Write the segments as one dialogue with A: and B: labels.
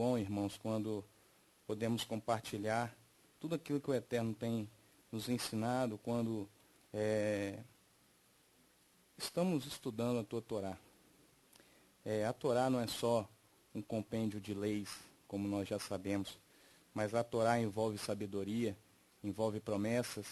A: bom, irmãos, quando podemos compartilhar tudo aquilo que o Eterno tem nos ensinado quando estamos estudando a tua Torá. A Torá não é só um compêndio de leis, como nós já sabemos, mas a Torá envolve sabedoria, envolve promessas,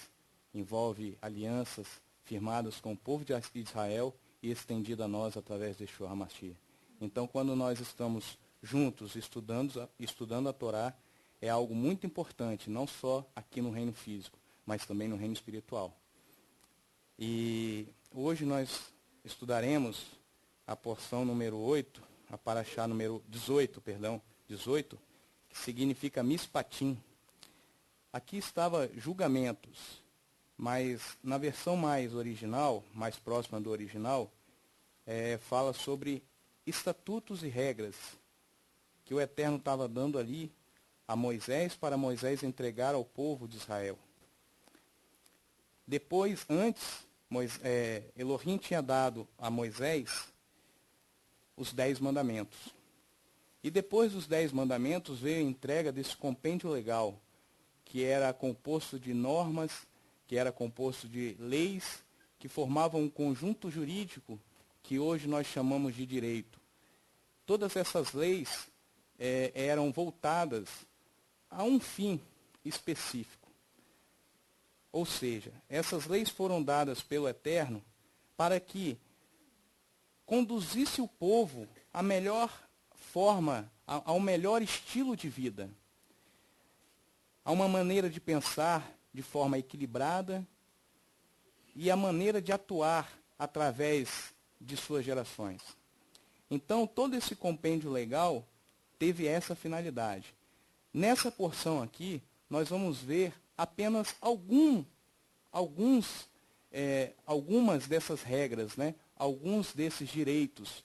A: envolve alianças firmadas com o povo de Israel e estendida a nós através de Yeshua HaMashiach. Então, quando nós estamos juntos estudando a Torá, é algo muito importante, não só aqui no reino físico, mas também no reino espiritual. E hoje nós estudaremos a porção número 8, a paraxá número 18, que significa mispatim. Aqui estava julgamentos, mas na versão mais original, mais próxima do original, fala sobre estatutos e regras que o Eterno estava dando ali a Moisés para Moisés entregar ao povo de Israel. Depois, antes, Elohim tinha dado a Moisés os 10 mandamentos. E depois dos 10 mandamentos veio a entrega desse compêndio legal, que era composto de normas, que era composto de leis, que formavam um conjunto jurídico que hoje nós chamamos de direito. Todas essas leis eram voltadas a um fim específico. Ou seja, essas leis foram dadas pelo Eterno para que conduzisse o povo à melhor forma, ao melhor estilo de vida, a uma maneira de pensar de forma equilibrada e a maneira de atuar através de suas gerações. Então, todo esse compêndio legal teve essa finalidade. Nessa porção aqui, nós vamos ver apenas algumas dessas regras, né? Alguns desses direitos.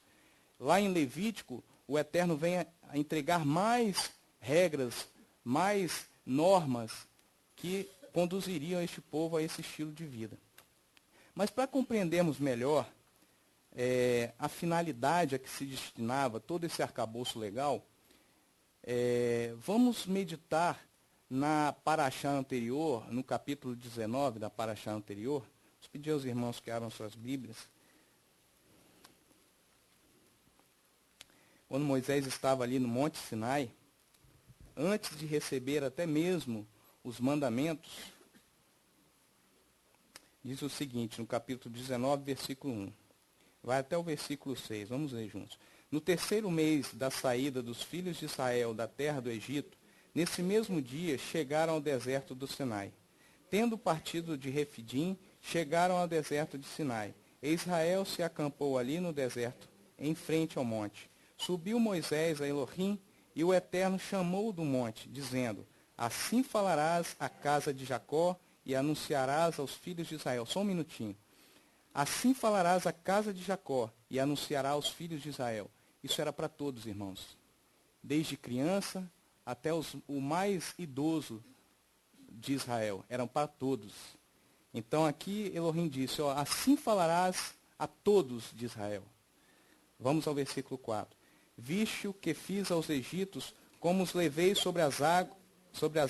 A: Lá em Levítico, o Eterno vem a entregar mais regras, mais normas que conduziriam este povo a esse estilo de vida. Mas para compreendermos melhor a finalidade a que se destinava todo esse arcabouço legal, vamos meditar na paraxá anterior, no capítulo 19 da paraxá anterior. Vou pedir aos irmãos que abram suas Bíblias. Quando Moisés estava ali no Monte Sinai, antes de receber até mesmo os mandamentos, diz o seguinte, no capítulo 19, versículo 1. Vai até o versículo 6, vamos ler juntos. No terceiro mês da saída dos filhos de Israel da terra do Egito, nesse mesmo dia chegaram ao deserto do Sinai. Tendo partido de Refidim, chegaram ao deserto de Sinai. E Israel se acampou ali no deserto, em frente ao monte. Subiu Moisés a Elohim, e o Eterno chamou do monte, dizendo, assim falarás à casa de Jacó e anunciarás aos filhos de Israel. Só um minutinho. Assim falarás à casa de Jacó e anunciarás aos filhos de Israel. Isso era para todos, irmãos. Desde criança até o mais idoso de Israel. Eram para todos. Então aqui Elohim disse, assim falarás a todos de Israel. Vamos ao versículo 4. Viste o que fiz aos egípcios, como os levei sobre as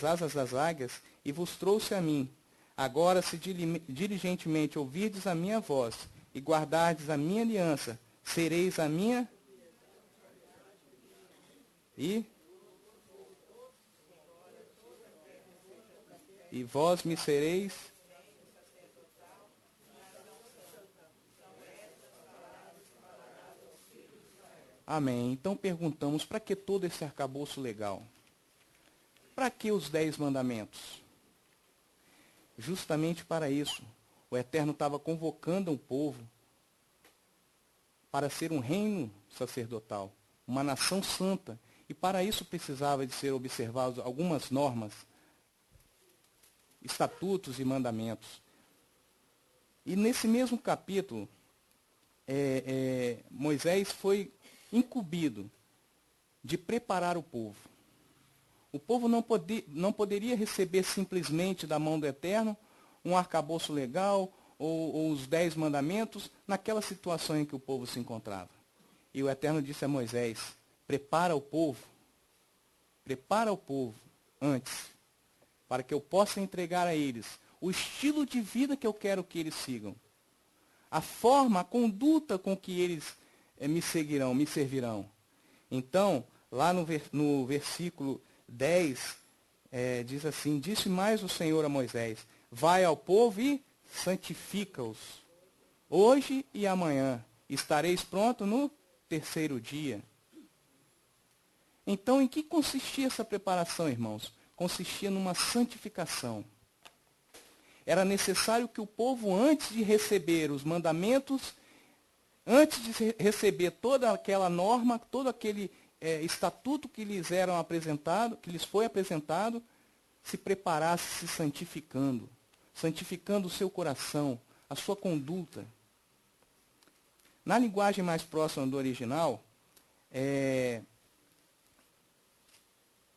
A: asas das águias, e vos trouxe a mim. Agora, se diligentemente ouvirdes a minha voz, e guardardes a minha aliança, sereis a minha... E vós me sereis... Amém. Então perguntamos, para que todo esse arcabouço legal? Para que os 10 mandamentos? Justamente para isso. O Eterno estava convocando um povo para ser um reino sacerdotal, uma nação santa. E para isso precisava de ser observados algumas normas, estatutos e mandamentos. E nesse mesmo capítulo, Moisés foi incumbido de preparar o povo. O povo não poderia receber simplesmente da mão do Eterno um arcabouço legal ou os 10 mandamentos naquela situação em que o povo se encontrava. E o Eterno disse a Moisés, prepara o povo prepara o povo antes, para que eu possa entregar a eles o estilo de vida que eu quero que eles sigam. A forma, a conduta com que eles me seguirão, me servirão. Então, lá no versículo 10, diz assim, disse mais o Senhor a Moisés, vai ao povo e santifica-os. Hoje e amanhã estareis prontos no terceiro dia. Então, em que consistia essa preparação, irmãos? Consistia numa santificação. Era necessário que o povo, antes de receber os mandamentos, antes de receber toda aquela norma, todo aquele estatuto que lhes era apresentado, que lhes foi apresentado, se preparasse se santificando, santificando o seu coração, a sua conduta. Na linguagem mais próxima do original,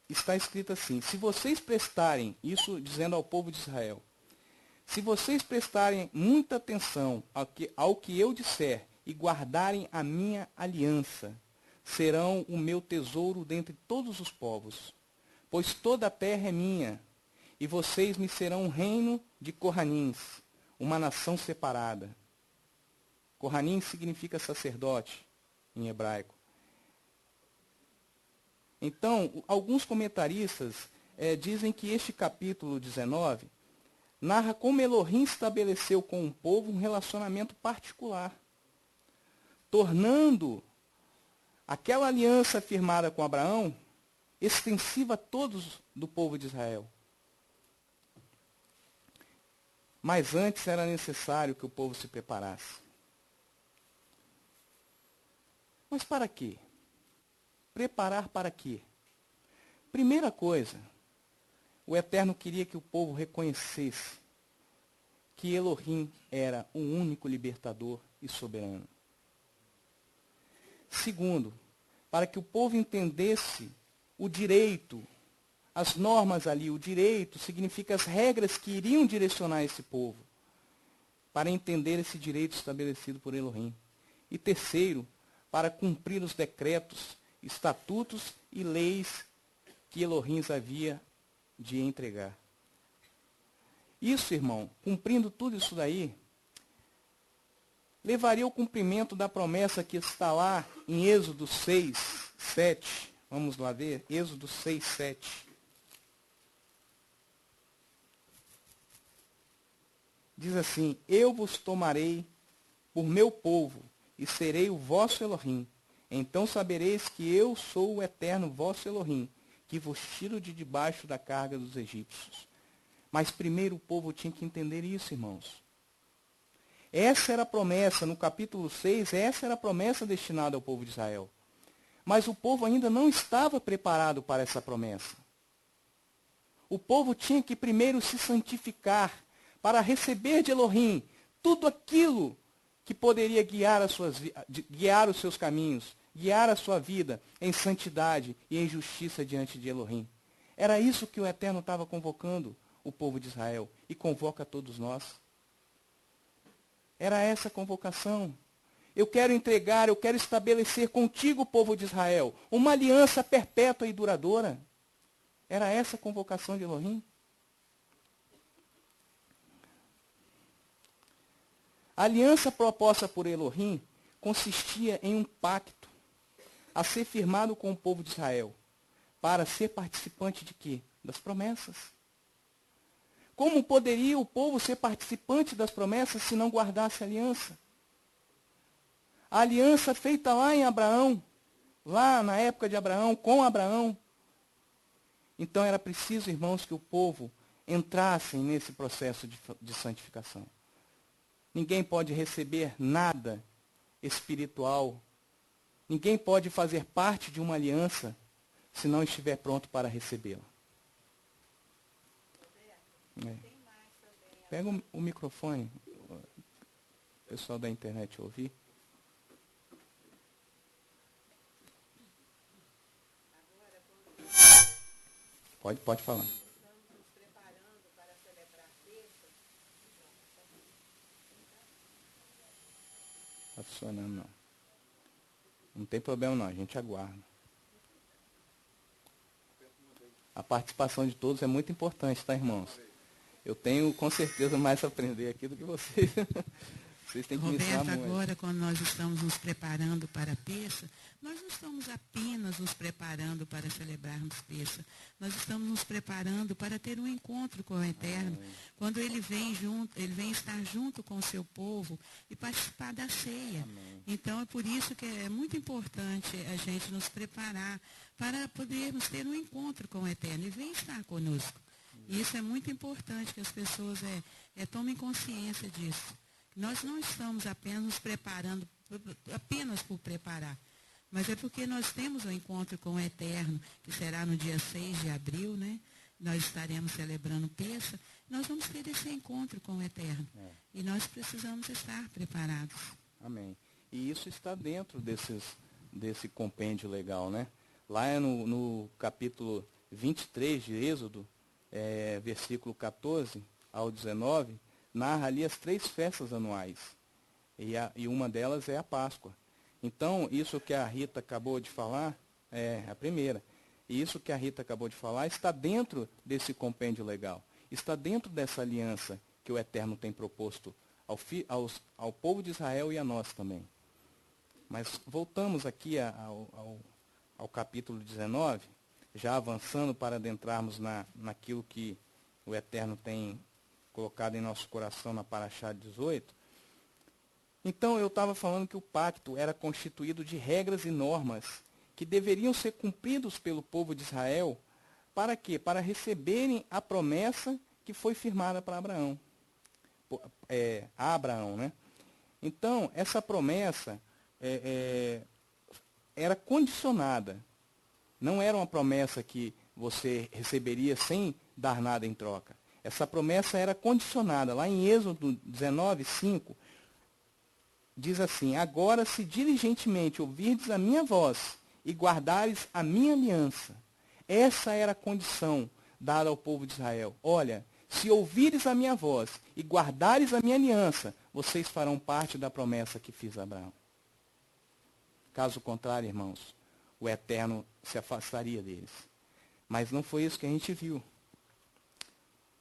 A: está escrito assim, se vocês prestarem, isso dizendo ao povo de Israel, se vocês prestarem muita atenção ao que eu disser e guardarem a minha aliança, serão o meu tesouro dentre todos os povos, pois toda a terra é minha, e vocês me serão um reino de Corranins, uma nação separada. Corranim significa sacerdote em hebraico. Então, alguns comentaristas dizem que este capítulo 19 narra como Elohim estabeleceu com o povo um relacionamento particular, tornando aquela aliança firmada com Abraão extensiva a todos do povo de Israel. Mas antes era necessário que o povo se preparasse. Mas para quê? Preparar para quê? Primeira coisa, o Eterno queria que o povo reconhecesse que Elohim era o único libertador e soberano. Segundo, para que o povo entendesse o direito, as normas ali, o direito significa as regras que iriam direcionar esse povo, para entender esse direito estabelecido por Elohim. E terceiro, para cumprir os decretos, estatutos e leis que Elohim havia de entregar. Isso, irmão, cumprindo tudo isso daí, levaria ao cumprimento da promessa que está lá em Êxodo 6, 7. Vamos lá ver, Êxodo 6, 7. Diz assim, eu vos tomarei por meu povo, e serei o vosso Elohim. Então sabereis que eu sou o eterno vosso Elohim, que vos tiro de debaixo da carga dos egípcios. Mas primeiro o povo tinha que entender isso, irmãos. Essa era a promessa, no capítulo 6, essa era a promessa destinada ao povo de Israel. Mas o povo ainda não estava preparado para essa promessa. O povo tinha que primeiro se santificar para receber de Elohim tudo aquilo que poderia guiar os seus caminhos, guiar a sua vida em santidade e em justiça diante de Elohim. Era isso que o Eterno estava convocando o povo de Israel e convoca a todos nós. Era essa a convocação. Eu quero entregar, eu quero estabelecer contigo, povo de Israel, uma aliança perpétua e duradoura. Era essa a convocação de Elohim. A aliança proposta por Elohim consistia em um pacto a ser firmado com o povo de Israel, para ser participante de quê? Das promessas. Como poderia o povo ser participante das promessas se não guardasse a aliança? A aliança feita lá em Abraão, lá na época de Abraão, com Abraão. Então era preciso, irmãos, que o povo entrasse nesse processo de santificação. Ninguém pode receber nada espiritual. Ninguém pode fazer parte de uma aliança se não estiver pronto para recebê-la. Pega o microfone, o pessoal da internet ouvir. Pode falar. Está funcionando, não. Não tem problema, não. A gente aguarda. A participação de todos é muito importante, tá, irmãos? Eu tenho, com certeza, mais a aprender aqui do que vocês. Vocês têm que me ensinar
B: Roberto,
A: muito.
B: agora, quando nós estamos nos preparando para a Peça, nós não estamos apenas nos preparando para celebrarmos Peça. Nós estamos nos preparando para ter um encontro com o Eterno. Quando Ele vem junto, Ele vem estar junto com o seu povo e participar da ceia.
A: Amém.
B: Então, é por isso que é muito importante a gente nos preparar para podermos ter um encontro com o Eterno. E vem estar conosco. E isso é muito importante que as pessoas tomem consciência disso. Nós não estamos apenas nos preparando, apenas por preparar, mas é porque nós temos um encontro com o Eterno, que será no dia 6 de abril, né? Nós estaremos celebrando Peça, nós vamos ter esse encontro com o Eterno. E nós precisamos estar preparados.
A: Amém. E isso está dentro desse compêndio legal, né? Lá no capítulo 23 de Êxodo, versículo 14 ao 19, narra ali as 3 festas anuais. E uma delas é a Páscoa. Então, isso que a Rita acabou de falar, é a primeira. E isso que a Rita acabou de falar está dentro desse compêndio legal. Está dentro dessa aliança que o Eterno tem proposto ao povo de Israel e a nós também. Mas voltamos aqui ao capítulo 19, já avançando para adentrarmos naquilo que o Eterno tem colocado em nosso coração na Paraxá 18. Então, eu estava falando que o pacto era constituído de regras e normas que deveriam ser cumpridos pelo povo de Israel. Para quê? Para receberem a promessa que foi firmada para Abraão. A Abraão, né? Então, essa promessa era condicionada. Não era uma promessa que você receberia sem dar nada em troca. Essa promessa era condicionada. Lá em Êxodo 19, 5, diz assim: agora, se diligentemente ouvirdes a minha voz e guardares a minha aliança. Essa era a condição dada ao povo de Israel. Olha, se ouvires a minha voz e guardares a minha aliança, vocês farão parte da promessa que fiz a Abraão. Caso contrário, irmãos, o Eterno se afastaria deles. Mas não foi isso que a gente viu.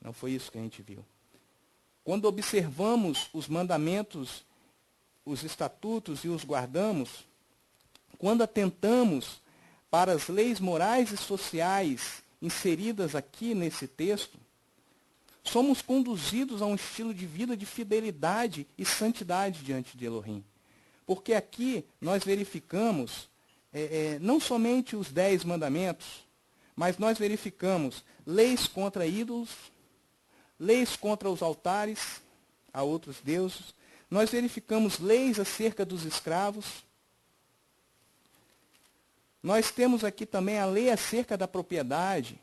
A: Não foi isso que a gente viu. Quando observamos os mandamentos, os estatutos e os guardamos, quando atentamos para as leis morais e sociais inseridas aqui nesse texto, somos conduzidos a um estilo de vida de fidelidade e santidade diante de Elohim. Porque aqui nós verificamos não somente os 10 mandamentos, mas nós verificamos leis contra ídolos, leis contra os altares a outros deuses. Nós verificamos leis acerca dos escravos. Nós temos aqui também a lei acerca da propriedade.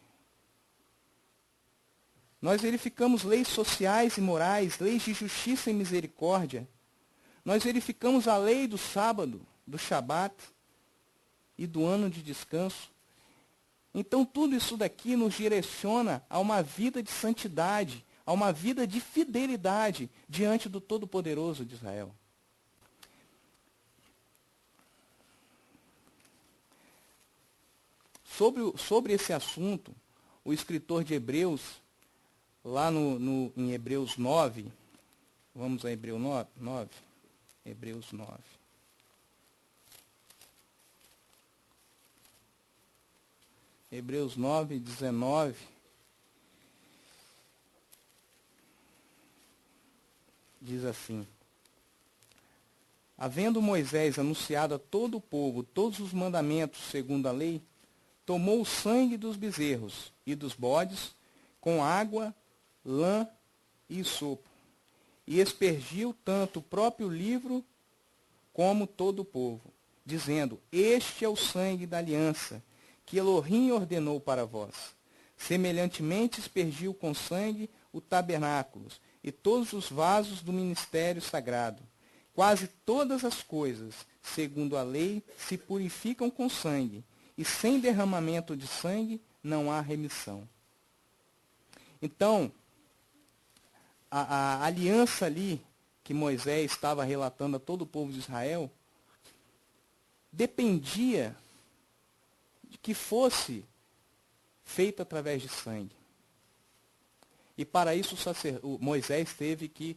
A: Nós verificamos leis sociais e morais, leis de justiça e misericórdia. Nós verificamos a lei do sábado, do Shabat e do ano de descanso. Então, tudo isso daqui nos direciona a uma vida de santidade, a uma vida de fidelidade diante do Todo-Poderoso de Israel. Sobre esse assunto, o escritor de Hebreus, lá em Hebreus 9, vamos a Hebreus 9? Hebreus 9. Hebreus 9, 19. Diz assim: havendo Moisés anunciado a todo o povo todos os mandamentos segundo a lei, tomou o sangue dos bezerros e dos bodes, com água, lã e sopo, e aspergiu tanto o próprio livro como todo o povo, dizendo: este é o sangue da aliança, que Elohim ordenou para vós. Semelhantemente aspergiu com sangue o tabernáculo e todos os vasos do ministério sagrado. Quase todas as coisas, segundo a lei, se purificam com sangue, e sem derramamento de sangue não há remissão. Então, a aliança ali, que Moisés estava relatando a todo o povo de Israel, dependia de que fosse feita através de sangue. E para isso Moisés teve que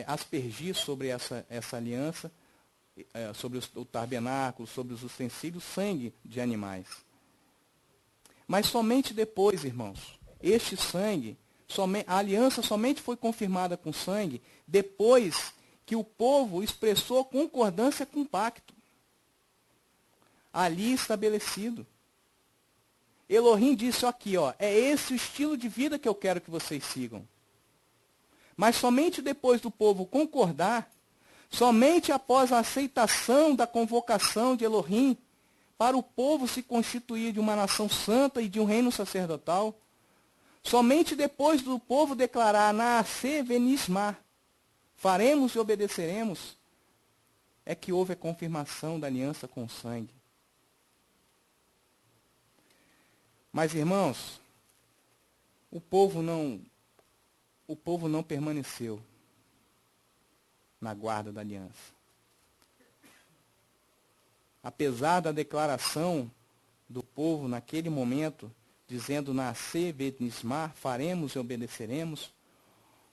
A: aspergir sobre essa aliança, sobre o tabernáculo, sobre os utensílios, sangue de animais. Mas somente depois, irmãos, este sangue, a aliança somente foi confirmada com sangue depois que o povo expressou concordância com o pacto ali estabelecido. Elohim disse aqui, é esse o estilo de vida que eu quero que vocês sigam. Mas somente depois do povo concordar, somente após a aceitação da convocação de Elohim para o povo se constituir de uma nação santa e de um reino sacerdotal, somente depois do povo declarar Naaseh venismar, faremos e obedeceremos, é que houve a confirmação da aliança com o sangue. Mas, irmãos, o povo não permaneceu na guarda da aliança. Apesar da declaração do povo naquele momento, dizendo Naaseh venismar, faremos e obedeceremos,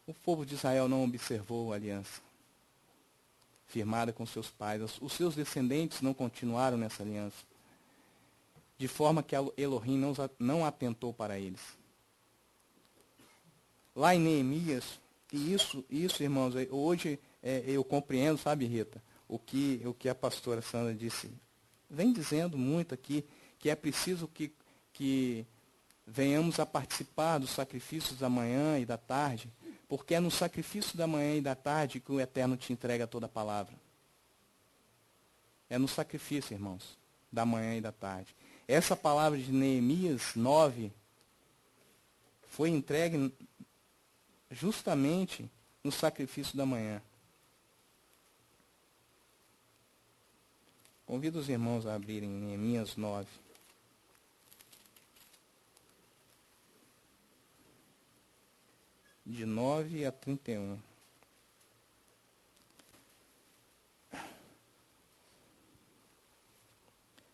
A: o povo de Israel não observou a aliança firmada com seus pais. Os seus descendentes não continuaram nessa aliança, de forma que Elohim não atentou para eles. Lá em Neemias, e isso irmãos, hoje eu compreendo, sabe, Rita, o que a pastora Sandra disse, vem dizendo muito aqui, que é preciso que venhamos a participar dos sacrifícios da manhã e da tarde, porque é no sacrifício da manhã e da tarde que o Eterno te entrega toda a palavra. É no sacrifício, irmãos, da manhã e da tarde. Essa palavra de Neemias 9 foi entregue justamente no sacrifício da manhã. Convido os irmãos a abrirem Neemias 9. De 9 a 31.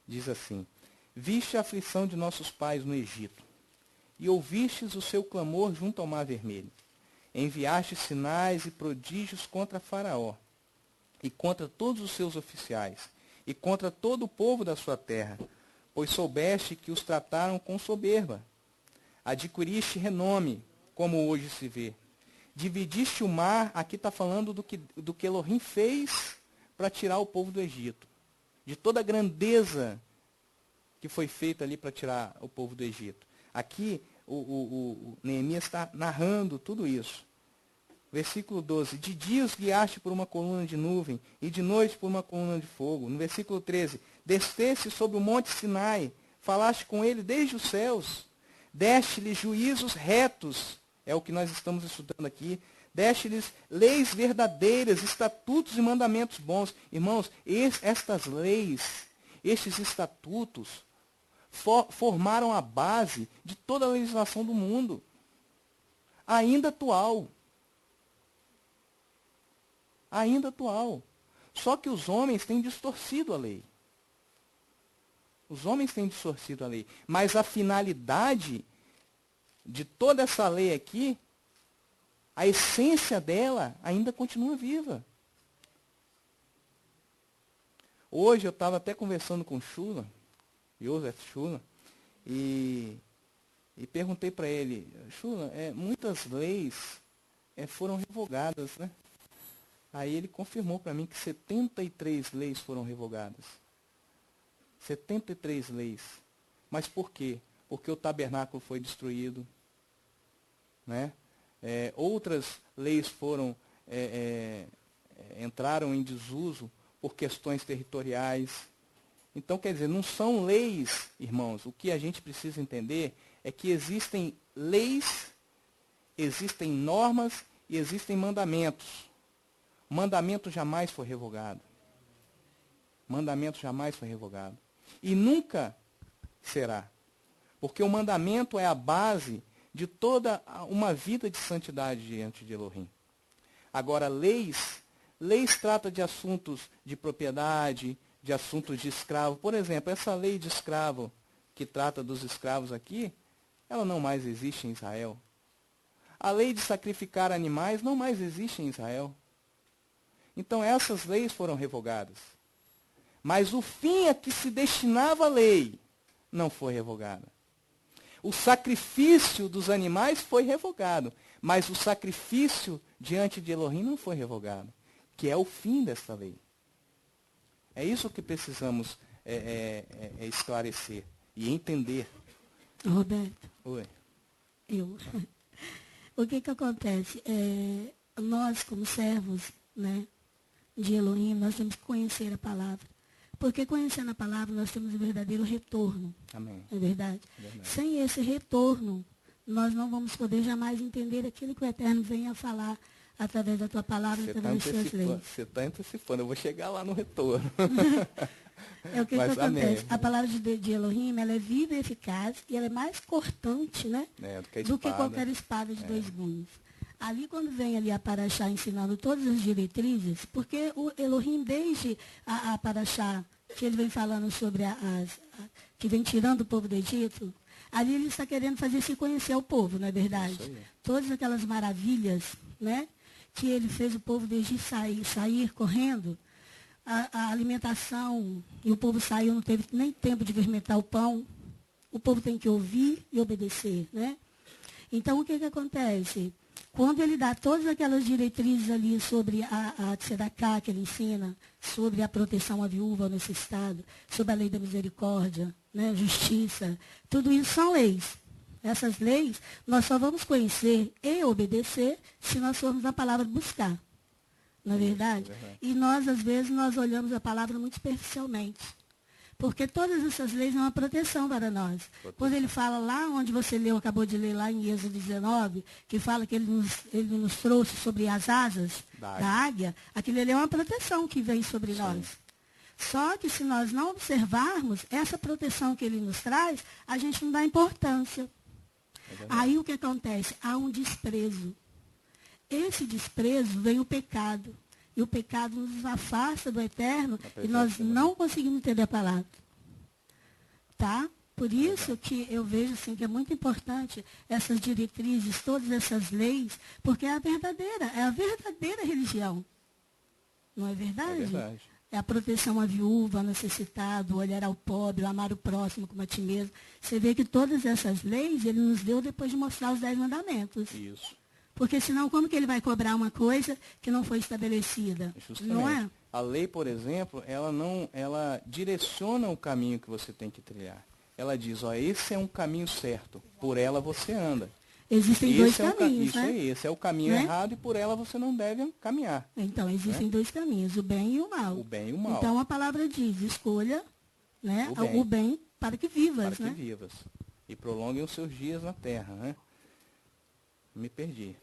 A: Diz assim: Viste a aflição de nossos pais no Egito, e ouvistes o seu clamor junto ao Mar Vermelho. Enviaste sinais e prodígios contra Faraó, e contra todos os seus oficiais, e contra todo o povo da sua terra, pois soubeste que os trataram com soberba. Adquiriste renome, como hoje se vê. Dividiste o mar, aqui está falando do que Elohim fez para tirar o povo do Egito, de toda a grandeza que foi feita ali para tirar o povo do Egito. Aqui, o Neemias está narrando tudo isso. Versículo 12. De dia os guiaste por uma coluna de nuvem, e de noite por uma coluna de fogo. No versículo 13. Desceste sobre o monte Sinai, falaste com ele desde os céus. Deste-lhes juízos retos, é o que nós estamos estudando aqui. Deste-lhes leis verdadeiras, estatutos e mandamentos bons. Irmãos, estas leis, estes estatutos, formaram a base de toda a legislação do mundo, ainda atual. Ainda atual. Só que os homens têm distorcido a lei. Os homens têm distorcido a lei. Mas a finalidade de toda essa lei aqui, a essência dela ainda continua viva. Hoje eu estava até conversando com Shula, Joseph Shula, e perguntei para ele, Shula, muitas leis foram revogadas, né? Aí ele confirmou para mim que 73 leis foram revogadas. 73 leis. Mas por quê? Porque o tabernáculo foi destruído, né? Outras leis entraram em desuso por questões territoriais. Então, quer dizer, não são leis, irmãos. O que a gente precisa entender é que existem leis, existem normas e existem mandamentos. Mandamento jamais foi revogado. Mandamento jamais foi revogado. E nunca será. Porque o mandamento é a base de toda uma vida de santidade diante de Elohim. Agora, leis trata de assuntos de propriedade, de assuntos de escravo. Por exemplo, essa lei de escravo, que trata dos escravos aqui, ela não mais existe em Israel. A lei de sacrificar animais não mais existe em Israel. Então essas leis foram revogadas. Mas o fim a que se destinava a lei não foi revogado. O sacrifício dos animais foi revogado, mas o sacrifício diante de Elohim não foi revogado, que é o fim desta lei. É isso que precisamos esclarecer e entender.
C: Roberto.
A: Oi.
C: O que acontece? Nós, como servos, né, de Elohim, nós temos que conhecer a palavra. Porque conhecendo a palavra, nós temos o verdadeiro retorno.
A: Amém.
C: É verdade?
A: Verdade.
C: Sem esse retorno, nós não vamos poder jamais entender aquilo que o Eterno vem a falar através da tua palavra, através das suas leis.
A: Você está antecipando, eu vou chegar lá no retorno.
C: É o que
A: Mas,
C: acontece.
A: amém.
C: A palavra de Elohim, ela é viva e eficaz e ela é mais cortante, né?
A: Do
C: Que qualquer espada de dois gumes. Ali, quando vem ali a Paraxá ensinando todas as diretrizes, porque o Elohim, desde a Paraxá, que ele vem falando sobre que vem tirando o povo do Egito, ali ele está querendo fazer se conhecer ao povo, não é verdade? Todas aquelas maravilhas, né, que ele fez o povo do Egito sair correndo, a alimentação, e o povo saiu, não teve nem tempo de fermentar o pão. O povo tem que ouvir e obedecer, né? Então, o que acontece? Quando ele dá todas aquelas diretrizes ali sobre a Tzedakah que ele ensina, sobre a proteção à viúva, ao necessitado, sobre a lei da misericórdia, né, justiça, tudo isso são leis. Essas leis nós só vamos conhecer e obedecer se nós formos na palavra buscar. Não é verdade? E nós, às vezes, nós olhamos a palavra muito superficialmente. Porque todas essas leis são uma proteção para nós. Quando ele fala lá onde você acabou de ler lá em Êxodo 19, que fala que ele nos trouxe sobre as asas da águia, aquilo ali é uma proteção que vem sobre nós. Só que se nós não observarmos essa proteção que ele nos traz, a gente não dá importância. Aí o que acontece? Há um desprezo. Esse desprezo vem o pecado. E o pecado nos afasta do eterno e nós não conseguimos entender a palavra. Tá? Por isso que eu vejo assim, que é muito importante essas diretrizes, todas essas leis, porque é a verdadeira religião. Não é verdade?
A: É verdade.
C: É a proteção à viúva, ao necessitado, o olhar ao pobre, o amar o próximo como a ti mesmo. Você vê que todas essas leis ele nos deu depois de mostrar os 10 mandamentos.
A: Isso.
C: Porque senão como que ele vai cobrar uma coisa que não foi estabelecida?
A: Justamente.
C: Não é?
A: A lei, por exemplo, ela direciona o caminho que você tem que trilhar. Ela diz, esse é um caminho certo, por ela você anda.
C: Existem dois caminhos,
A: isso
C: né?
A: aí, esse é o caminho errado e por ela você não deve caminhar.
C: Então, existem dois caminhos, o bem e o mal.
A: O bem e o mal.
C: Então, a palavra diz, escolha, né, o bem para que vivas,
A: para que vivas. E prolonguem os seus dias na terra, né? Me perdi.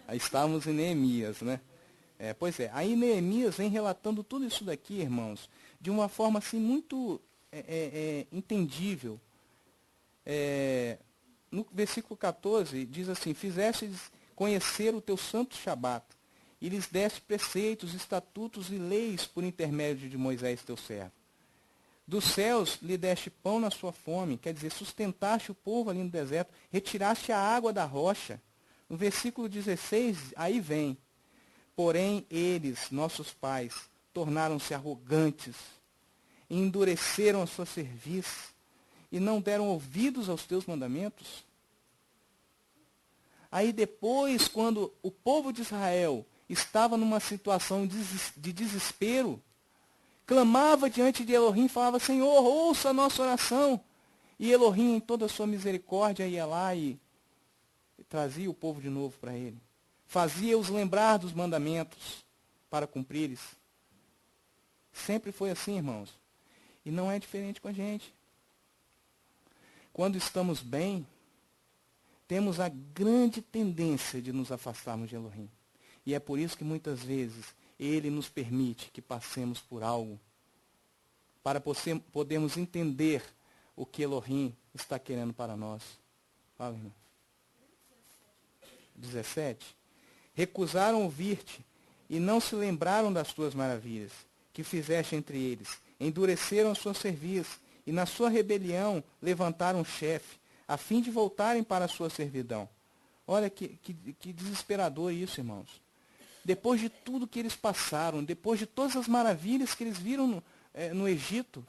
A: Aí estávamos em Neemias, né? Pois é, aí Neemias vem relatando tudo isso daqui, irmãos, de uma forma assim muito entendível. No versículo 14 diz assim, fizestes conhecer o teu santo Shabat, e lhes deste preceitos, estatutos e leis por intermédio de Moisés teu servo. Dos céus lhe deste pão na sua fome, quer dizer, sustentaste o povo ali no deserto, retiraste a água da rocha. No versículo 16, aí vem, porém eles, nossos pais, tornaram-se arrogantes, e endureceram a sua cerviz, e não deram ouvidos aos teus mandamentos. Aí depois, quando o povo de Israel estava numa situação de desespero, clamava diante de Elohim, falava, Senhor, ouça a nossa oração. E Elohim, em toda a sua misericórdia, ia lá e trazia o povo de novo para ele. Fazia-os lembrar dos mandamentos para cumprir-lhes. Sempre foi assim, irmãos. E não é diferente com a gente. Quando estamos bem, temos a grande tendência de nos afastarmos de Elohim. E é por isso que muitas vezes ele nos permite que passemos por algo para podermos entender o que Elohim está querendo para nós. Fala, irmão. 17. Recusaram ouvir-te e não se lembraram das tuas maravilhas que fizeste entre eles. Endureceram a sua cerviz e na sua rebelião levantaram um chefe, a fim de voltarem para a sua servidão. Olha que desesperador isso, irmãos. Depois de tudo que eles passaram, depois de todas as maravilhas que eles viram no Egito,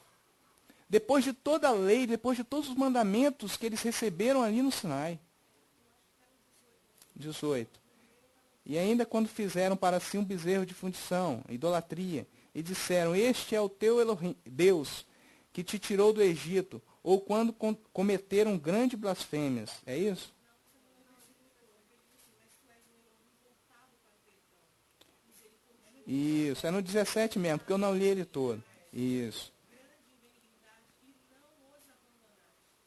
A: depois de toda a lei, depois de todos os mandamentos que eles receberam ali no Sinai. 18. E ainda quando fizeram para si um bezerro de fundição, idolatria, e disseram, este é o teu Elohim, Deus, que te tirou do Egito, ou quando cometeram grandes blasfêmias. É isso? Isso, é no 17 mesmo, porque eu não li ele todo. Isso.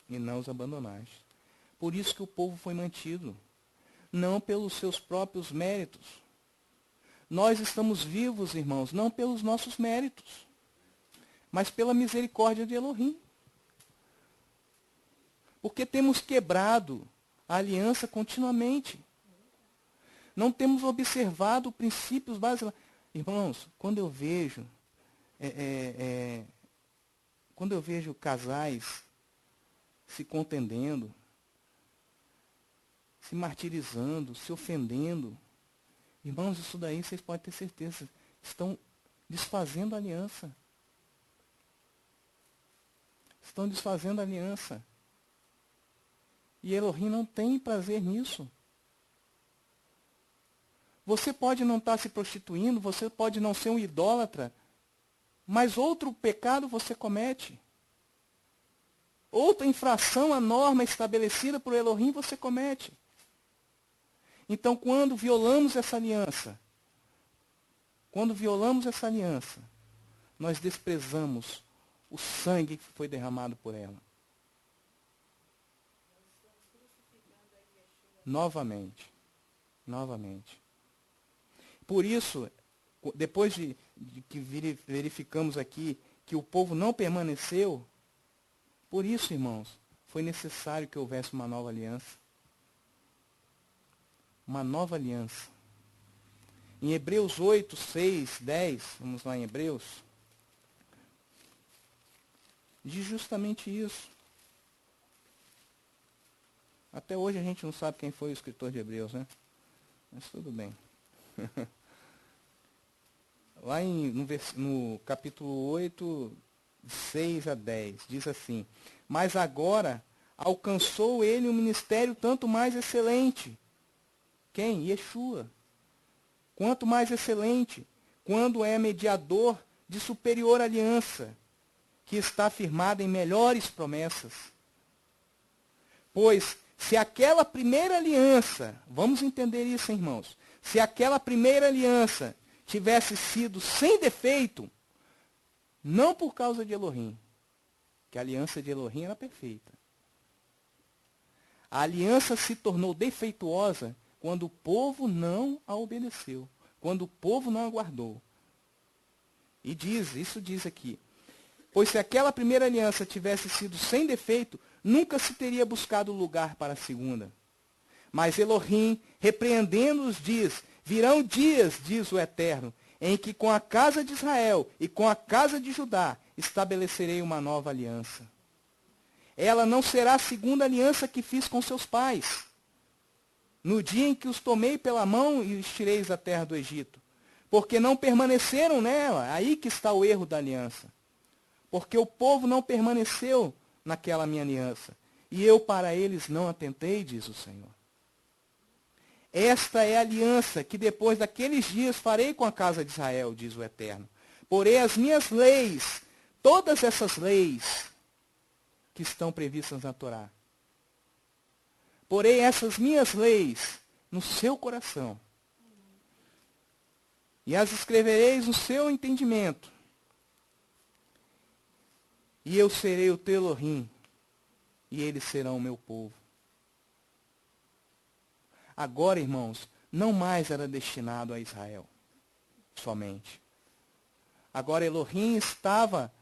A: E não os abandonaste. Por isso que o povo foi mantido. Não pelos seus próprios méritos. Nós estamos vivos, irmãos, não pelos nossos méritos, mas pela misericórdia de Elohim. Porque temos quebrado a aliança continuamente. Não temos observado princípios básicos. Irmãos, quando eu vejo casais se contendendo, se martirizando, se ofendendo, irmãos, isso daí vocês podem ter certeza, estão desfazendo a aliança. Estão desfazendo a aliança. E Elohim não tem prazer nisso. Você pode não estar se prostituindo, você pode não ser um idólatra, mas outro pecado você comete. Outra infração à norma estabelecida por Elohim você comete. Então, quando violamos essa aliança, nós desprezamos o sangue que foi derramado por ela. Novamente. Por isso, depois de que verificamos aqui que o povo não permaneceu, por isso, irmãos, foi necessário que houvesse uma nova aliança. Uma nova aliança. Em Hebreus 8, 6, 10, vamos lá em Hebreus, diz justamente isso. Até hoje a gente não sabe quem foi o escritor de Hebreus, né? Mas tudo bem. Lá no capítulo 8, 6 a 10, diz assim, mas agora alcançou ele um ministério tanto mais excelente. Quem? Yeshua. Quanto mais excelente, quando é mediador de superior aliança, que está firmada em melhores promessas. Pois, se aquela primeira aliança, vamos entender isso, irmãos, se aquela primeira aliança tivesse sido sem defeito, não por causa de Elohim, que a aliança de Elohim era perfeita. A aliança se tornou defeituosa quando o povo não a obedeceu, quando o povo não aguardou. E isso diz aqui, pois se aquela primeira aliança tivesse sido sem defeito, nunca se teria buscado lugar para a segunda. Mas Elohim, repreendendo-os, diz, virão dias, diz o Eterno, em que com a casa de Israel e com a casa de Judá estabelecerei uma nova aliança. Ela não será a segunda aliança que fiz com seus pais, no dia em que os tomei pela mão e os tireis da terra do Egito, porque não permaneceram nela, aí que está o erro da aliança. Porque o povo não permaneceu naquela minha aliança, e eu para eles não atentei, diz o Senhor. Esta é a aliança que depois daqueles dias farei com a casa de Israel, diz o Eterno. Porém as minhas leis, todas essas leis que estão previstas na Torá, porém essas minhas leis no seu coração, e as escrevereis no seu entendimento, e eu serei o teu Elohim, e eles serão o meu povo. Agora, irmãos, não mais era destinado a Israel somente. Agora Elohim estava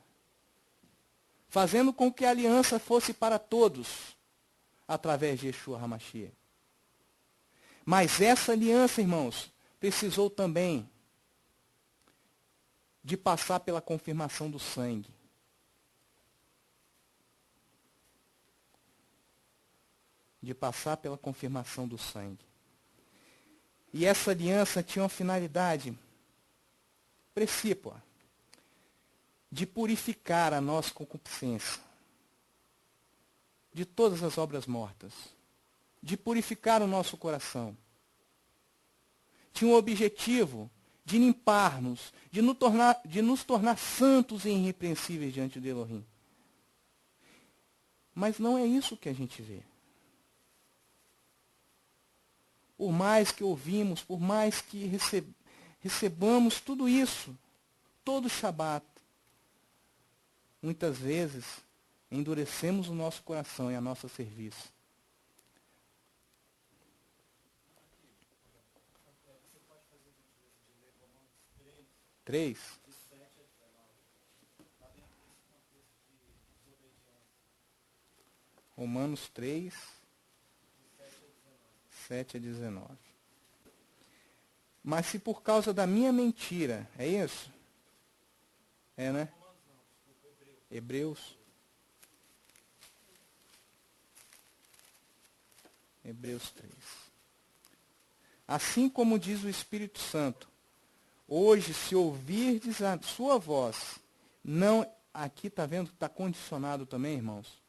A: fazendo com que a aliança fosse para todos, através de Yeshua HaMashiach. Mas essa aliança, irmãos, precisou também de passar pela confirmação do sangue. de passar pela confirmação do sangue. E essa aliança tinha uma finalidade precípua, de purificar a nossa concupiscência de todas as obras mortas, de purificar o nosso coração. Tinha um objetivo de limpar-nos, de nos tornar santos e irrepreensíveis diante de Elohim. Mas não é isso que a gente vê. Por mais que ouvimos, por mais que recebamos tudo isso, todo Shabat, muitas vezes endurecemos o nosso coração e a nossa serviço. Três. Romanos 3, 7 a 19. Mas se por causa da minha mentira, é isso? É, né? Hebreus 3. Assim como diz o Espírito Santo, hoje, se ouvirdes a sua voz, não... Aqui está vendo que está condicionado também, irmãos?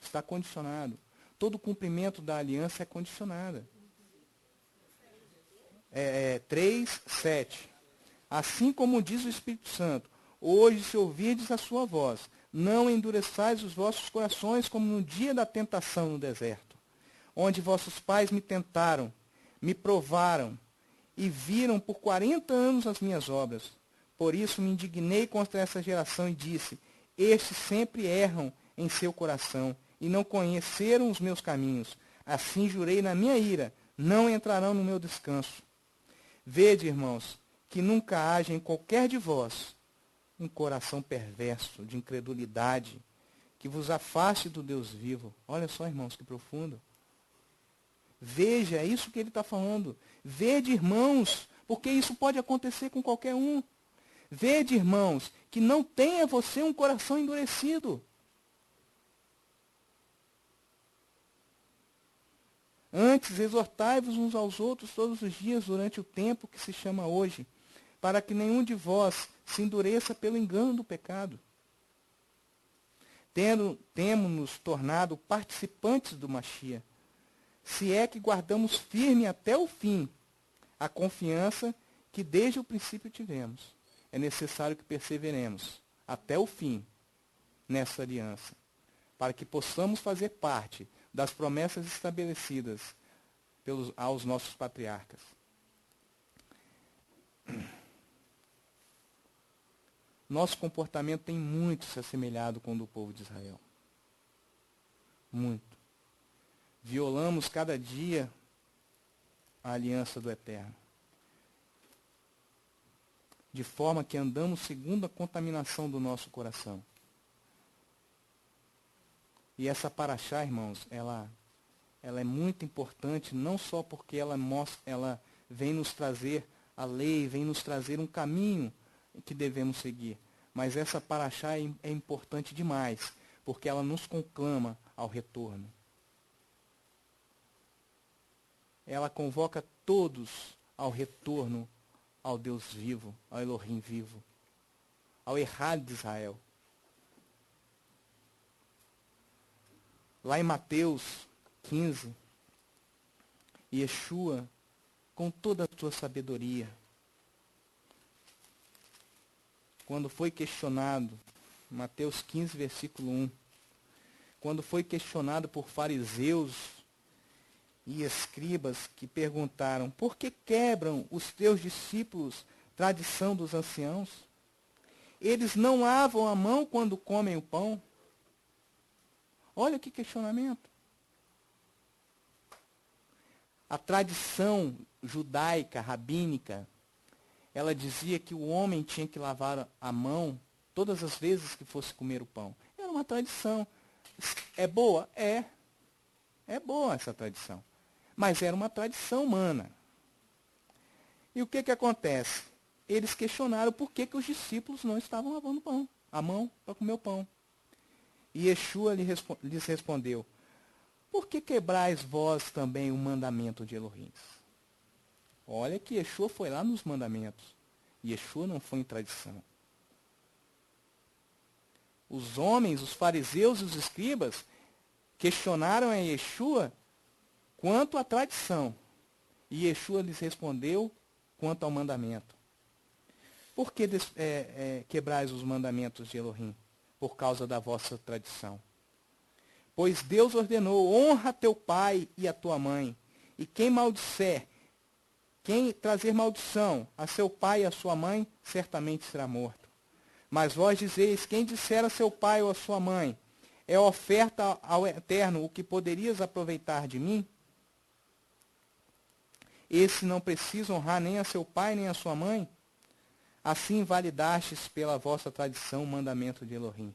A: Está condicionado. Todo cumprimento da aliança é condicionada. 3, 7. Assim como diz o Espírito Santo, hoje, se ouvirdes a sua voz, não endureçais os vossos corações como no dia da tentação no deserto, onde vossos pais me tentaram, me provaram e viram por 40 anos as minhas obras. Por isso me indignei contra essa geração e disse, estes sempre erram em seu coração e não conheceram os meus caminhos. Assim jurei na minha ira, não entrarão no meu descanso. Vede, irmãos, que nunca haja em qualquer de vós um coração perverso, de incredulidade, que vos afaste do Deus vivo. Olha só, irmãos, que profundo. Veja, é isso que ele está falando. Vede, irmãos, porque isso pode acontecer com qualquer um. Vede, irmãos, que não tenha você um coração endurecido. Antes, exortai-vos uns aos outros todos os dias durante o tempo que se chama hoje, para que nenhum de vós se endureça pelo engano do pecado. Temos-nos tornado participantes do Mashiach, se é que guardamos firme até o fim a confiança que desde o princípio tivemos. É necessário que perseveremos até o fim nessa aliança, para que possamos fazer parte das promessas estabelecidas aos nossos patriarcas. Nosso comportamento tem muito se assemelhado com o do povo de Israel. Muito. Violamos cada dia a aliança do Eterno. De forma que andamos segundo a contaminação do nosso coração. E essa paraxá, irmãos, ela é muito importante, não só porque ela vem nos trazer a lei, vem nos trazer um caminho que devemos seguir. Mas essa paraxá é importante demais, porque ela nos conclama ao retorno. Ela convoca todos ao retorno ao Deus vivo, ao Elohim vivo, ao Errado de Israel. Lá em Mateus 15, Yeshua, com toda a sua sabedoria, quando foi questionado, Mateus 15, versículo 1, quando foi questionado por fariseus e escribas que perguntaram, por que quebram os teus discípulos tradição dos anciãos? Eles não lavam a mão quando comem o pão? Olha que questionamento. A tradição judaica, rabínica, ela dizia que o homem tinha que lavar a mão todas as vezes que fosse comer o pão. Era uma tradição. É boa? É. É boa essa tradição. Mas era uma tradição humana. E o que acontece? Eles questionaram por que os discípulos não estavam lavando a mão para comer o pão. E Yeshua lhes respondeu, por que quebrais vós também o mandamento de Elohim? Olha que Yeshua foi lá nos mandamentos. Yeshua não foi em tradição. Os homens, os fariseus e os escribas questionaram a Yeshua quanto à tradição. E Yeshua lhes respondeu quanto ao mandamento. Por que quebrais os mandamentos de Elohim? Por causa da vossa tradição. Pois Deus ordenou, honra teu pai e a tua mãe. E quem trazer maldição a seu pai e a sua mãe, certamente será morto. Mas vós dizeis, quem disser a seu pai ou a sua mãe, é oferta ao Eterno o que poderias aproveitar de mim? Esse não precisa honrar nem a seu pai nem a sua mãe? Assim invalidastes pela vossa tradição o mandamento de Elohim.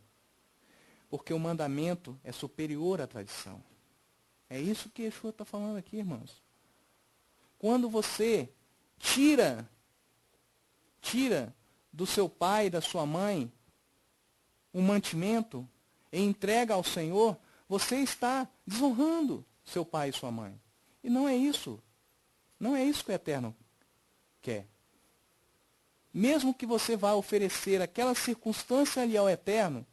A: Porque o mandamento é superior à tradição. É isso que Yeshua está falando aqui, irmãos. Quando você tira do seu pai e da sua mãe um mantimento e entrega ao Senhor, você está desonrando seu pai e sua mãe. E não é isso. Não é isso que o Eterno quer. Mesmo que você vá oferecer aquela circunstância ali ao Eterno,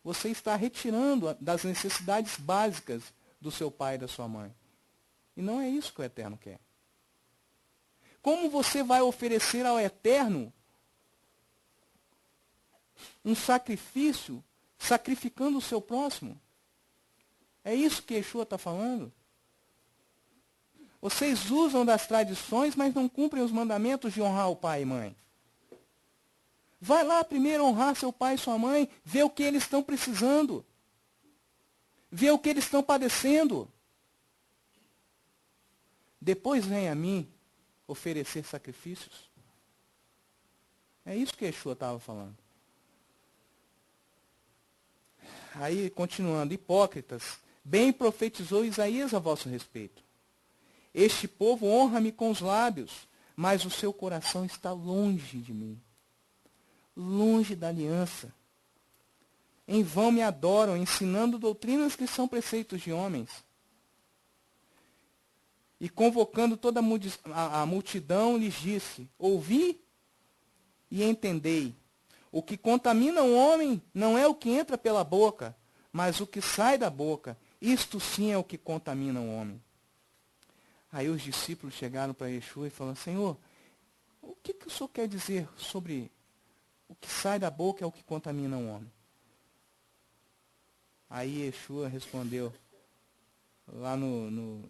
A: você está retirando das necessidades básicas do seu pai e da sua mãe. E não é isso que o Eterno quer. Como você vai oferecer ao Eterno um sacrifício, sacrificando o seu próximo? É isso que Yeshua está falando. Vocês usam das tradições, mas não cumprem os mandamentos de honrar o pai e mãe. Vai lá primeiro honrar seu pai e sua mãe, ver o que eles estão precisando. Ver o que eles estão padecendo. Depois vem a mim oferecer sacrifícios. É isso que Yeshua estava falando. Aí, continuando, hipócritas, bem profetizou Isaías a vosso respeito. Este povo honra-me com os lábios, mas o seu coração está longe de mim, longe da aliança. Em vão me adoram, ensinando doutrinas que são preceitos de homens. E convocando toda a multidão, lhes disse, ouvi e entendei. O que contamina o homem não é o que entra pela boca, mas o que sai da boca. Isto sim é o que contamina o homem. Aí os discípulos chegaram para Yeshua e falaram, Senhor, o que o Senhor quer dizer sobre o que sai da boca é o que contamina o homem? Aí Yeshua respondeu, lá no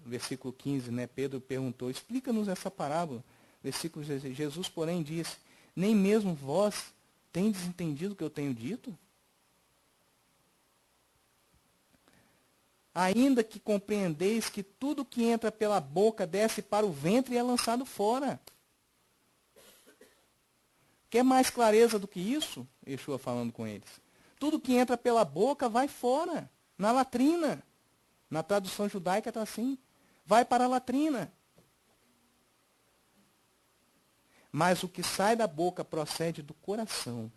A: versículo 15, né, Pedro perguntou, explica-nos essa parábola. Versículo 16, Jesus, porém, disse, nem mesmo vós tendes entendido o que eu tenho dito? Ainda que compreendeis que tudo que entra pela boca desce para o ventre e é lançado fora. Quer mais clareza do que isso? Yeshua falando com eles. Tudo que entra pela boca vai fora, na latrina. Na tradução judaica está assim. Vai para a latrina. Mas o que sai da boca procede do coração.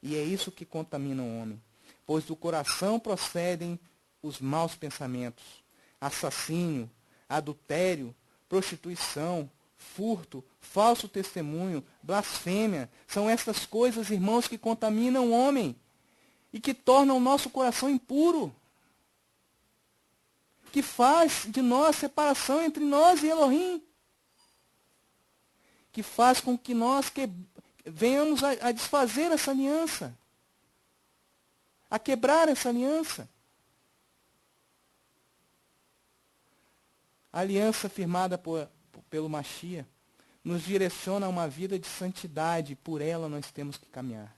A: E é isso que contamina o homem. Pois do coração procedem os maus pensamentos, assassínio, adultério, prostituição, furto, falso testemunho, blasfêmia. São estas coisas, irmãos, que contaminam o homem e que tornam o nosso coração impuro. Que faz de nós separação entre nós e Elohim. Que faz com que nós venhamos a desfazer essa aliança. A quebrar essa aliança. A aliança firmada pelo Mashiach nos direciona a uma vida de santidade, e por ela nós temos que caminhar.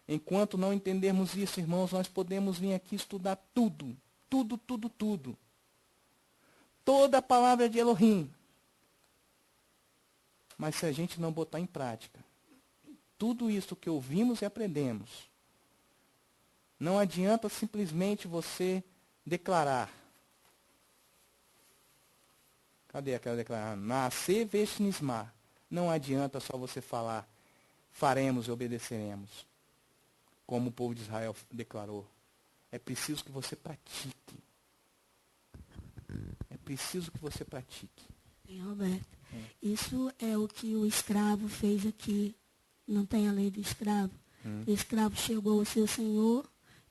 A: Enquanto não entendermos isso, irmãos, nós podemos vir aqui estudar tudo. Tudo, tudo, tudo. Toda a palavra de Elohim. Mas se a gente não botar em prática tudo isso que ouvimos e aprendemos, não adianta simplesmente você declarar. Cadê aquela declaração? Nascer vestinismar. Não adianta só você falar, faremos e obedeceremos, como o povo de Israel declarou. É preciso que você pratique. É preciso que você pratique.
C: Roberto, isso é o que o escravo fez aqui. Não tem a lei do escravo. O escravo chegou ao seu senhor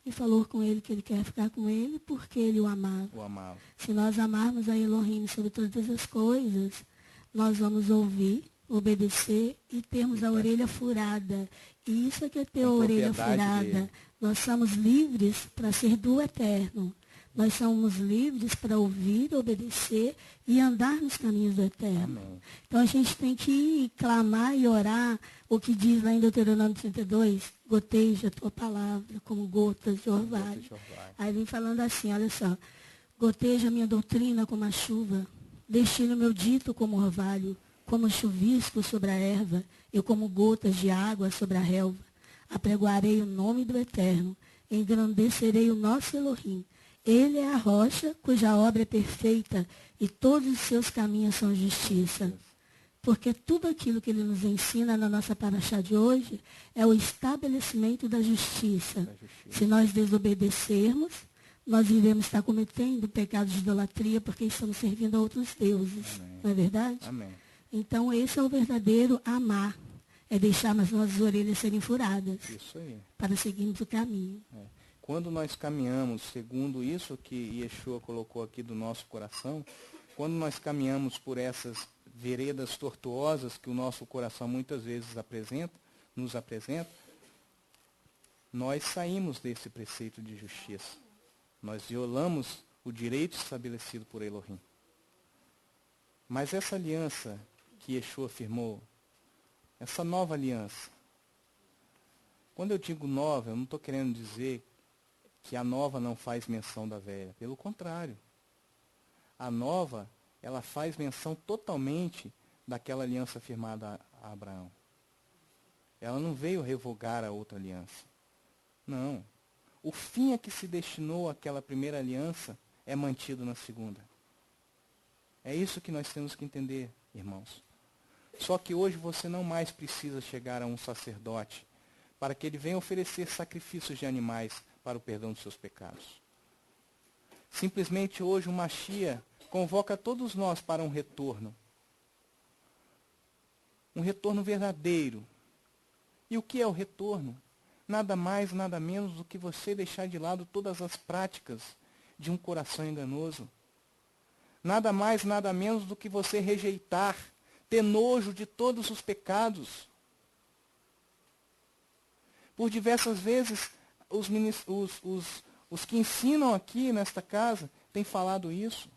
C: e falou com ele que ele quer ficar com ele porque ele o amava.
A: O amava.
C: Se nós amarmos a Elohim sobre todas as coisas, nós vamos ouvir, obedecer e termos a orelha furada. E isso é que é ter a
A: Com
C: orelha
A: propriedade
C: furada.
A: dele.
C: Nós somos livres para ser do eterno. Nós somos livres para ouvir, obedecer e andar nos caminhos do eterno.
A: Amém.
C: Então a gente tem que clamar e orar o que diz lá em Deuteronômio 32, goteja a tua palavra como gotas de orvalho. Aí vem falando assim, olha só, goteja a minha doutrina como a chuva, destina o meu dito como orvalho, como chuvisco sobre a erva, eu como gotas de água sobre a relva. Apregoarei o nome do Eterno, engrandecerei o nosso Elohim. Ele é a rocha cuja obra é perfeita e todos os seus caminhos são justiça. Porque tudo aquilo que ele nos ensina na nossa paraxá de hoje é o estabelecimento da justiça. Se nós desobedecermos, nós iremos estar cometendo pecados de idolatria porque estamos servindo a outros deuses.
A: Amém.
C: Não é verdade?
A: Amém.
C: Então esse é o verdadeiro amar. É deixar as nossas orelhas serem furadas.
A: Isso aí.
C: Para seguirmos o caminho.
A: Quando nós caminhamos segundo isso que Yeshua colocou aqui do nosso coração, quando nós caminhamos por essas veredas tortuosas que o nosso coração muitas vezes nos apresenta, nós saímos desse preceito de justiça. Nós violamos o direito estabelecido por Elohim. Mas essa aliança que Yeshua firmou, essa nova aliança, quando eu digo nova, eu não estou querendo dizer que a nova não faz menção da velha. Pelo contrário. A nova, ela faz menção totalmente daquela aliança firmada a Abraão. Ela não veio revogar a outra aliança. Não. O fim a que se destinou aquela primeira aliança é mantido na segunda. É isso que nós temos que entender, irmãos. Só que hoje você não mais precisa chegar a um sacerdote para que ele venha oferecer sacrifícios de animais para o perdão dos seus pecados. Simplesmente hoje o Mashiach convoca todos nós para um retorno. Um retorno verdadeiro. E o que é o retorno? Nada mais, nada menos do que você deixar de lado todas as práticas de um coração enganoso. Nada mais, nada menos do que você rejeitar, ter nojo de todos os pecados. Por diversas vezes, os que ensinam aqui nesta casa têm falado isso.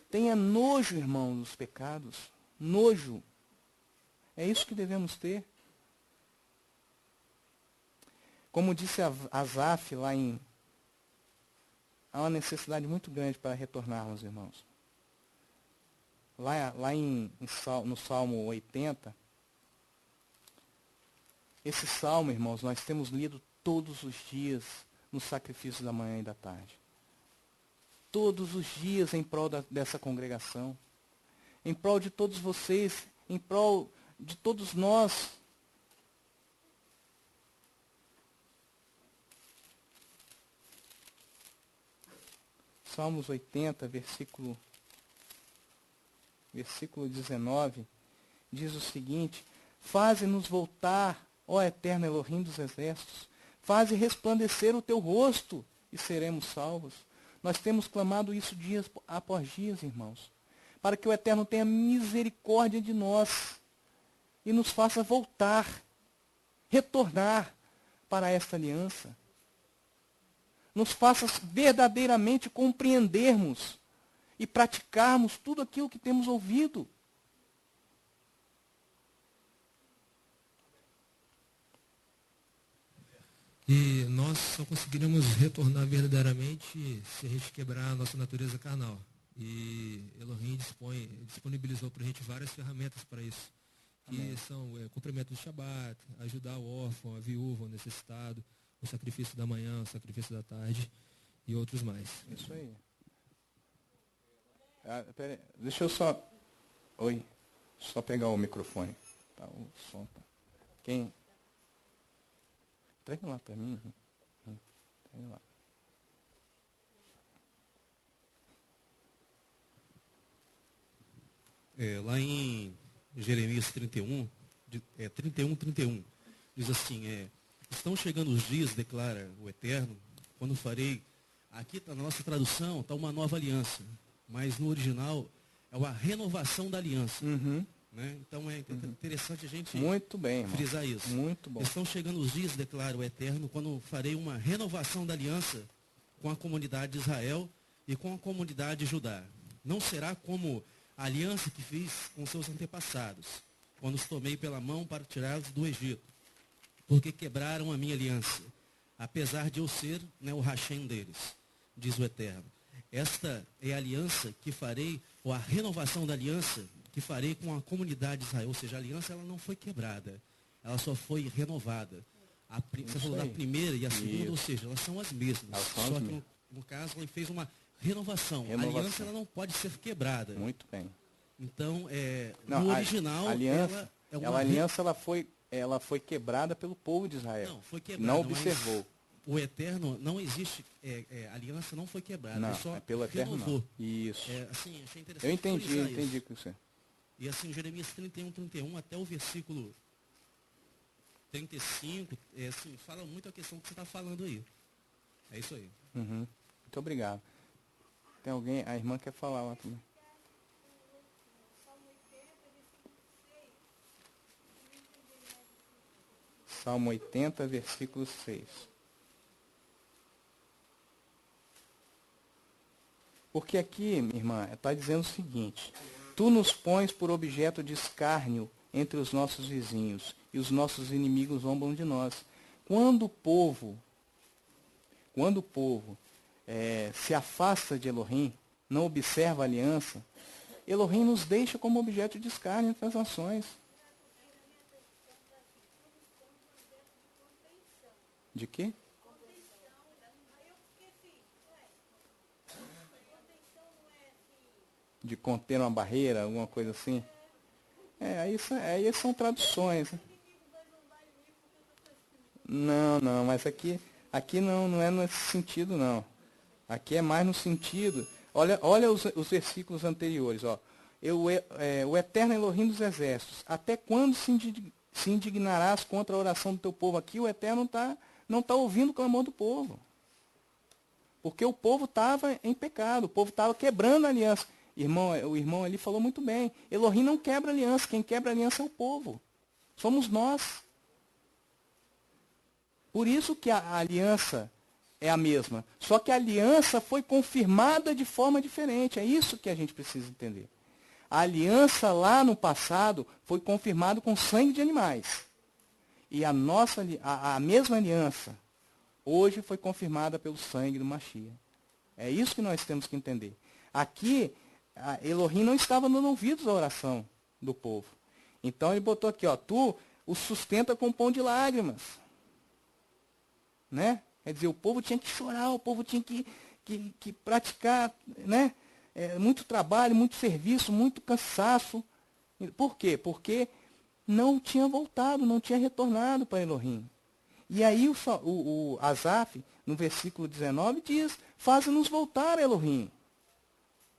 A: Tenha nojo, irmão, dos pecados. Nojo. É isso que devemos ter. Como disse Asaf lá há uma necessidade muito grande para retornarmos, irmãos. No Salmo 80, esse salmo, irmãos, nós temos lido todos os dias no sacrifício da manhã e da tarde. Todos os dias em prol dessa congregação. Em prol de todos vocês, em prol de todos nós. Salmos 80, versículo 19, diz o seguinte: faze-nos voltar, ó eterno Elohim dos exércitos, faze resplandecer o teu rosto e seremos salvos. Nós temos clamado isso dias após dias, irmãos, para que o Eterno tenha misericórdia de nós e nos faça voltar, retornar para esta aliança. Nos faça verdadeiramente compreendermos e praticarmos tudo aquilo que temos ouvido.
D: E nós só conseguiremos retornar verdadeiramente se a gente quebrar a nossa natureza carnal. E Elohim disponibilizou para a gente várias ferramentas para isso. Que são o cumprimento do Shabat, ajudar o órfão, a viúva, o necessitado, o sacrifício da manhã, o sacrifício da tarde e outros mais.
A: Isso aí. Pera aí, deixa eu só... Oi. Só pegar o microfone. Tá, o som tá... Quem... Entrega lá para mim. Pega lá.
E: Lá em Jeremias 31, 31, diz assim, estão chegando os dias, declara o Eterno, quando farei, aqui está na nossa tradução, está uma nova aliança, mas no original é uma renovação da aliança.
A: Uhum.
E: Né? Então é interessante a gente
A: Muito bem, irmão.
E: frisar isso.
A: Muito bom.
E: Estão chegando os dias, declara o Eterno, quando farei uma renovação da aliança com a comunidade de Israel e com a comunidade de Judá. Não será como a aliança que fiz com seus antepassados, quando os tomei pela mão para tirá-los do Egito, porque quebraram a minha aliança, apesar de eu ser, né, o Hashem deles, diz o Eterno. Esta é a aliança que farei, ou a renovação da aliança que farei com a comunidade de Israel. Ou seja, a aliança ela não foi quebrada, ela só foi renovada. Você falou da primeira e a segunda, ou seja, elas são as mesmas. Só que no caso, ele fez uma renovação. A aliança ela não pode ser quebrada.
A: Muito bem.
E: Então,
A: não,
E: no original,
A: a aliança, ela foi quebrada pelo povo de Israel.
E: Não, foi quebrada.
A: Não observou.
E: O Eterno não existe, a aliança não foi quebrada.
A: Não,
E: ele só
A: pelo Eterno
E: renovou.
A: não. Isso.
E: Assim, achei interessante.
A: Eu entendi o que você.
E: E assim, Jeremias 31, até o versículo 35, assim, fala muito a questão que você está falando aí. É isso aí.
A: Uhum. Muito obrigado. Tem alguém, a irmã quer falar lá também. Salmo 80, versículo 6. Porque aqui, minha irmã, está dizendo o seguinte: tu nos pões por objeto de escárnio entre os nossos vizinhos, e os nossos inimigos zombam de nós. Quando o povo se afasta de Elohim, não observa a aliança, Elohim nos deixa como objeto de escárnio entre as nações. De quê? De conter uma barreira, alguma coisa assim? Aí são traduções. Não, mas aqui não é nesse sentido, não. Aqui é mais no sentido... Olha os versículos anteriores, ó. O Eterno Elohim dos Exércitos, até quando se indignarás contra a oração do teu povo? Aqui o Eterno não está ouvindo o clamor do povo. Porque o povo estava em pecado, o povo estava quebrando a aliança. O irmão ali falou muito bem. Elohim não quebra aliança, quem quebra aliança é o povo. Somos nós. Por isso que a aliança é a mesma. Só que a aliança foi confirmada de forma diferente. É isso que a gente precisa entender. A aliança lá no passado foi confirmada com sangue de animais. E a mesma aliança hoje foi confirmada pelo sangue do Mashiach. É isso que nós temos que entender. Aqui, Elohim não estava dando ouvidos à oração do povo. Então ele botou aqui, ó, tu o sustenta com pão de lágrimas. Né? Quer dizer, o povo tinha que chorar, o povo tinha que praticar, né? Muito trabalho, muito serviço, muito cansaço. Por quê? Porque não tinha voltado, não tinha retornado para Elohim. E aí o Asaf, no versículo 19, diz, faze-nos voltar, Elohim.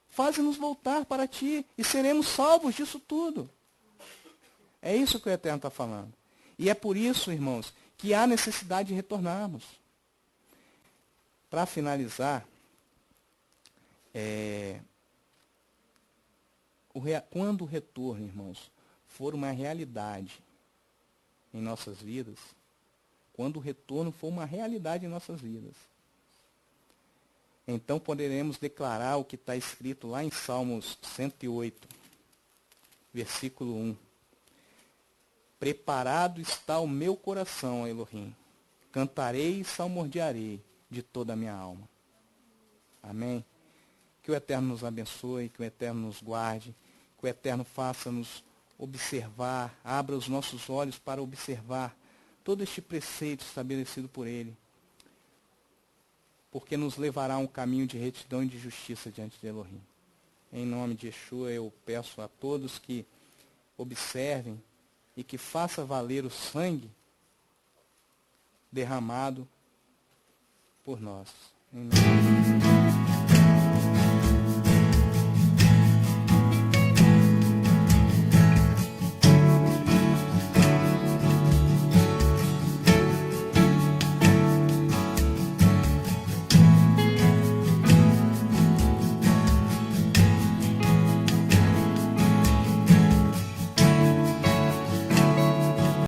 A: Faze-nos voltar para ti e seremos salvos disso tudo. É isso que o Eterno está falando. E é por isso, irmãos, que há necessidade de retornarmos. Para finalizar, quando o retorno, irmãos, for uma realidade em nossas vidas, quando o retorno for uma realidade em nossas vidas, então poderemos declarar o que está escrito lá em Salmos 108, versículo 1. Preparado está o meu coração, Elohim. Cantarei e salmodiarei de toda a minha alma. Amém? Que o Eterno nos abençoe, que o Eterno nos guarde, que o Eterno faça-nos observar, abra os nossos olhos para observar todo este preceito estabelecido por Ele, porque nos levará a um caminho de retidão e de justiça diante de Elohim. Em nome de Yeshua, eu peço a todos que observem e que faça valer o sangue derramado por nós. Em nome de Jesus.